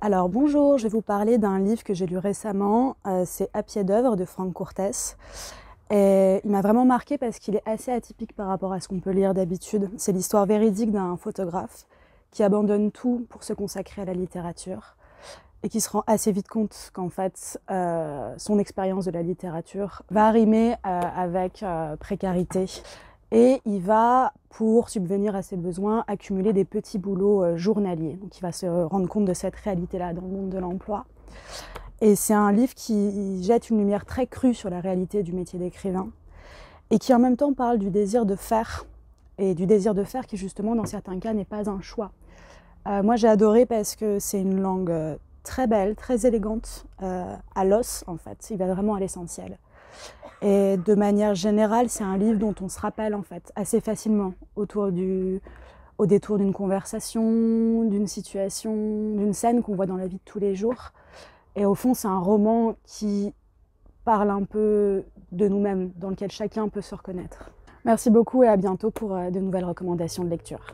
Alors bonjour, je vais vous parler d'un livre que j'ai lu récemment, c'est À pied d'œuvre de Franck Courtès. Et il m'a vraiment marqué parce qu'il est assez atypique par rapport à ce qu'on peut lire d'habitude. C'est l'histoire véridique d'un photographe qui abandonne tout pour se consacrer à la littérature et qui se rend assez vite compte qu'en fait son expérience de la littérature va rimer avec précarité. Et il va, pour subvenir à ses besoins, accumuler des petits boulots journaliers. Donc il va se rendre compte de cette réalité-là dans le monde de l'emploi. Et c'est un livre qui jette une lumière très crue sur la réalité du métier d'écrivain et qui en même temps parle du désir de faire, et du désir de faire qui justement dans certains cas n'est pas un choix. Moi j'ai adoré parce que c'est une langue très belle, très élégante, à l'os en fait, il va vraiment à l'essentiel. Et de manière générale, c'est un livre dont on se rappelle en fait assez facilement au détour d'une conversation, d'une situation, d'une scène qu'on voit dans la vie de tous les jours. Et au fond, c'est un roman qui parle un peu de nous-mêmes, dans lequel chacun peut se reconnaître. Merci beaucoup et à bientôt pour de nouvelles recommandations de lecture.